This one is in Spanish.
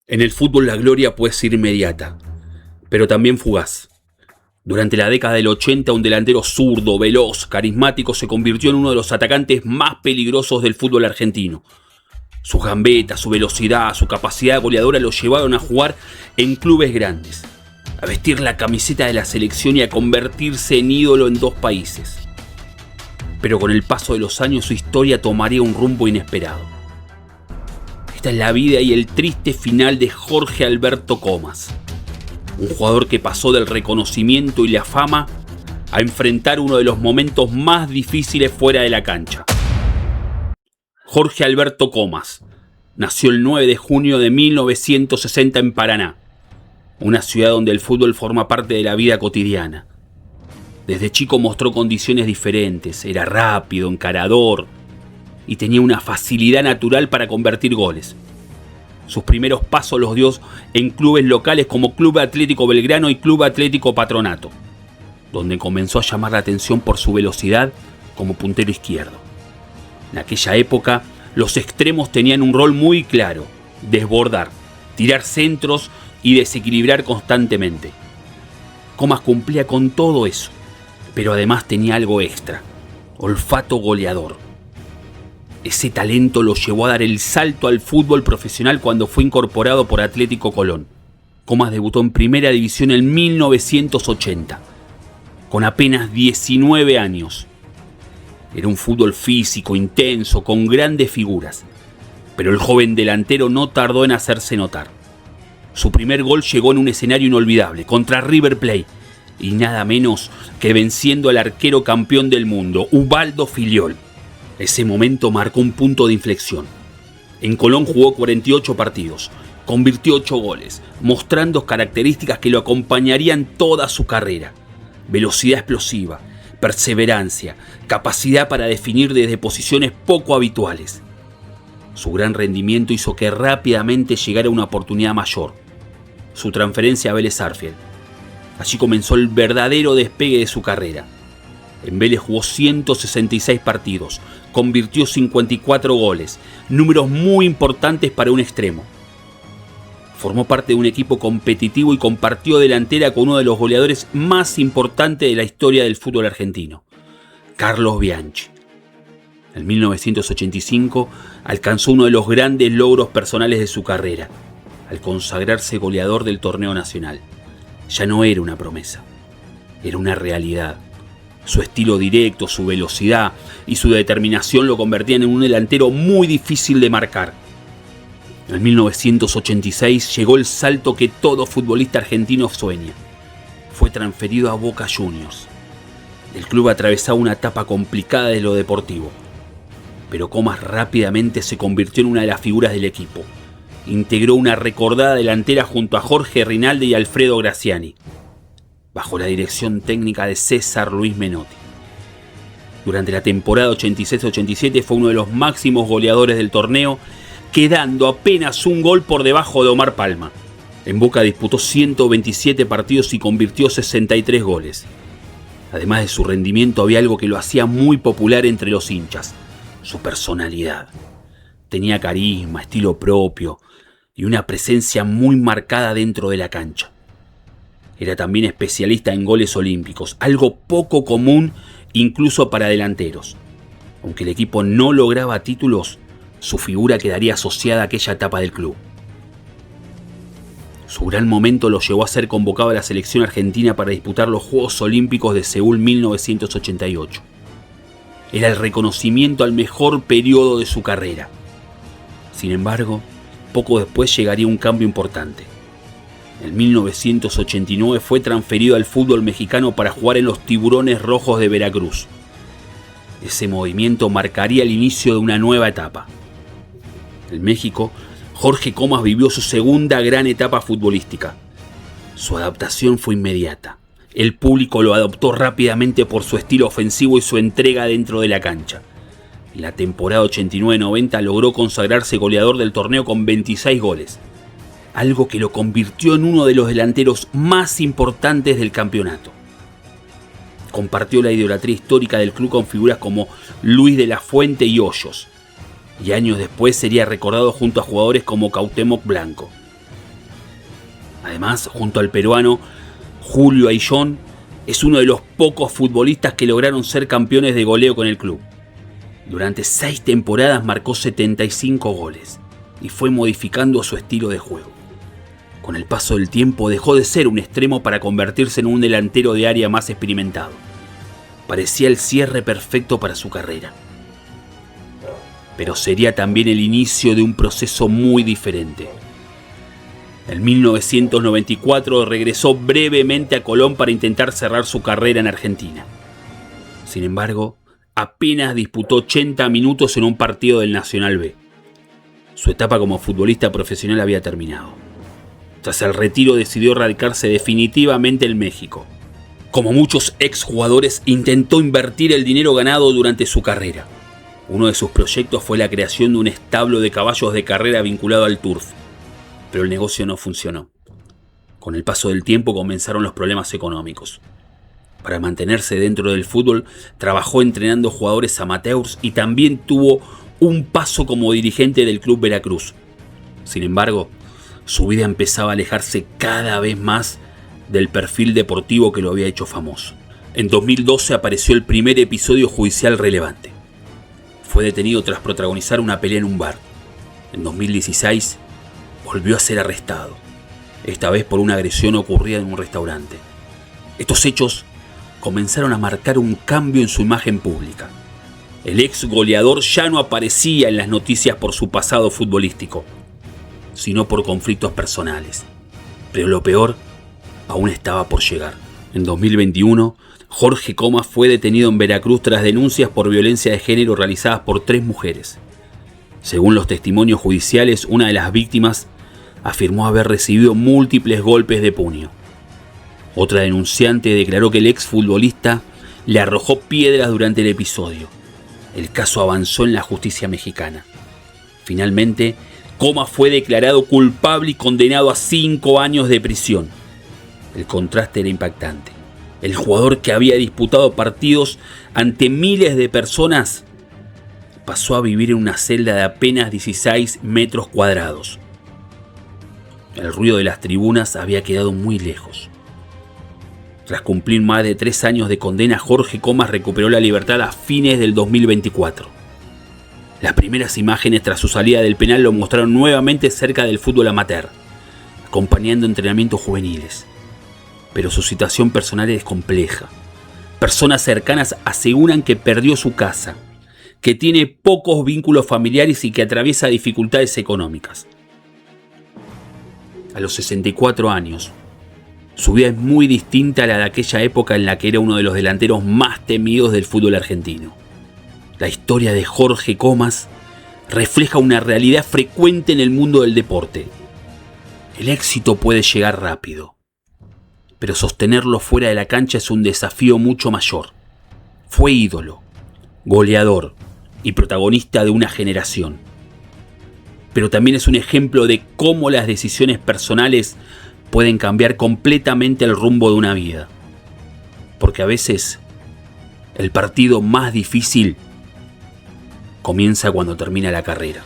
En el fútbol la gloria puede ser inmediata, pero también fugaz. Durante la década del 80, un delantero zurdo, veloz, carismático se convirtió en uno de los atacantes más peligrosos del fútbol argentino. Sus gambetas, su velocidad, su capacidad goleadora lo llevaron a jugar en clubes grandes, a vestir la camiseta de la selección y a convertirse en ídolo en 2 países. Pero con el paso de los años su historia tomaría un rumbo inesperado. Esta es la vida y el triste final de Jorge Alberto Comas, un jugador que pasó del reconocimiento y la fama a enfrentar uno de los momentos más difíciles fuera de la cancha. Jorge Alberto Comas nació el 9 de junio de 1960 en Paraná, una ciudad donde el fútbol forma parte de la vida cotidiana. Desde chico mostró condiciones diferentes, era rápido, encarador y tenía una facilidad natural para convertir goles. Sus primeros pasos los dio en clubes locales como Club Atlético Belgrano y Club Atlético Patronato, donde comenzó a llamar la atención por su velocidad como puntero izquierdo. En aquella época, los extremos tenían un rol muy claro: desbordar, tirar centros y desequilibrar constantemente. Comas cumplía con todo eso, pero además tenía algo extra: olfato goleador. Ese talento lo llevó a dar el salto al fútbol profesional cuando fue incorporado por Atlético Colón. Comas debutó en Primera División en 1980, con apenas 19 años. Era un fútbol físico, intenso, con grandes figuras, pero el joven delantero no tardó en hacerse notar. Su primer gol llegó en un escenario inolvidable, contra River Plate, y nada menos que venciendo al arquero campeón del mundo, Ubaldo Filiol. Ese momento marcó un punto de inflexión. En Colón jugó 48 partidos, convirtió 8 goles, mostrando características que lo acompañarían toda su carrera: velocidad explosiva, perseverancia, capacidad para definir desde posiciones poco habituales. Su gran rendimiento hizo que rápidamente llegara una oportunidad mayor: su transferencia a Vélez Sarsfield. Allí comenzó el verdadero despegue de su carrera. En Vélez jugó 166 partidos, convirtió 54 goles, números muy importantes para un extremo. Formó parte de un equipo competitivo y compartió delantera con uno de los goleadores más importantes de la historia del fútbol argentino, Carlos Bianchi. En 1985 alcanzó uno de los grandes logros personales de su carrera, al consagrarse goleador del torneo nacional. Ya no era una promesa, era una realidad. Su estilo directo, su velocidad y su determinación lo convertían en un delantero muy difícil de marcar. En 1986 llegó el salto que todo futbolista argentino sueña. Fue transferido a Boca Juniors. El club atravesaba una etapa complicada de lo deportivo, pero Comas rápidamente se convirtió en una de las figuras del equipo. Integró una recordada delantera junto a Jorge Rinaldi y Alfredo Graciani, bajo la dirección técnica de César Luis Menotti. Durante la temporada 86-87 fue uno de los máximos goleadores del torneo, quedando apenas un gol por debajo de Omar Palma. En Boca disputó 127 partidos y convirtió 63 goles. Además de su rendimiento, había algo que lo hacía muy popular entre los hinchas: su personalidad. Tenía carisma, estilo propio y una presencia muy marcada dentro de la cancha. Era también especialista en goles olímpicos, algo poco común incluso para delanteros. Aunque el equipo no lograba títulos, su figura quedaría asociada a aquella etapa del club. Su gran momento lo llevó a ser convocado a la selección argentina para disputar los Juegos Olímpicos de Seúl 1988. Era el reconocimiento al mejor periodo de su carrera. Sin embargo, poco después llegaría un cambio importante. En 1989 fue transferido al fútbol mexicano para jugar en los Tiburones Rojos de Veracruz. Ese movimiento marcaría el inicio de una nueva etapa. En México, Jorge Comas vivió su segunda gran etapa futbolística. Su adaptación fue inmediata. El público lo adoptó rápidamente por su estilo ofensivo y su entrega dentro de la cancha. En la temporada 89-90 logró consagrarse goleador del torneo con 26 goles. Algo que lo convirtió en uno de los delanteros más importantes del campeonato. Compartió la idolatría histórica del club con figuras como Luis de la Fuente y Hoyos, y años después sería recordado junto a jugadores como Cuauhtémoc Blanco. Además, junto al peruano Julio Ayllón, es uno de los pocos futbolistas que lograron ser campeones de goleo con el club. Durante 6 temporadas marcó 75 goles y fue modificando su estilo de juego. Con el paso del tiempo dejó de ser un extremo para convertirse en un delantero de área más experimentado. Parecía el cierre perfecto para su carrera. Pero sería también el inicio de un proceso muy diferente. En 1994 regresó brevemente a Colón para intentar cerrar su carrera en Argentina. Sin embargo, apenas disputó 80 minutos en un partido del Nacional B. Su etapa como futbolista profesional había terminado. Tras el retiro decidió radicarse definitivamente en México. Como muchos exjugadores, intentó invertir el dinero ganado durante su carrera. Uno de sus proyectos fue la creación de un establo de caballos de carrera vinculado al turf. Pero el negocio no funcionó. Con el paso del tiempo comenzaron los problemas económicos. Para mantenerse dentro del fútbol, trabajó entrenando jugadores amateurs y también tuvo un paso como dirigente del Club Veracruz. Sin embargo, su vida empezaba a alejarse cada vez más del perfil deportivo que lo había hecho famoso. En 2012 apareció el primer episodio judicial relevante. Fue detenido tras protagonizar una pelea en un bar. En 2016 volvió a ser arrestado, esta vez por una agresión ocurrida en un restaurante. Estos hechos comenzaron a marcar un cambio en su imagen pública. El ex goleador ya no aparecía en las noticias por su pasado futbolístico, sino por conflictos personales. Pero lo peor aún estaba por llegar. En 2021, Jorge Comas fue detenido en Veracruz tras denuncias por violencia de género realizadas por 3 mujeres. Según los testimonios judiciales, una de las víctimas afirmó haber recibido múltiples golpes de puño. Otra denunciante declaró que el exfutbolista le arrojó piedras durante el episodio. El caso avanzó en la justicia mexicana. Finalmente, Comas fue declarado culpable y condenado a 5 años de prisión. El contraste era impactante. El jugador que había disputado partidos ante miles de personas pasó a vivir en una celda de apenas 16 metros cuadrados. El ruido de las tribunas había quedado muy lejos. Tras cumplir más de 3 años de condena, Jorge Comas recuperó la libertad a fines del 2024. Las primeras imágenes tras su salida del penal lo mostraron nuevamente cerca del fútbol amateur, acompañando entrenamientos juveniles. Pero su situación personal es compleja. Personas cercanas aseguran que perdió su casa, que tiene pocos vínculos familiares y que atraviesa dificultades económicas. A los 64 años, su vida es muy distinta a la de aquella época en la que era uno de los delanteros más temidos del fútbol argentino. La historia de Jorge Comas refleja una realidad frecuente en el mundo del deporte. El éxito puede llegar rápido, pero sostenerlo fuera de la cancha es un desafío mucho mayor. Fue ídolo, goleador y protagonista de una generación. Pero también es un ejemplo de cómo las decisiones personales pueden cambiar completamente el rumbo de una vida. Porque a veces el partido más difícil comienza cuando termina la carrera.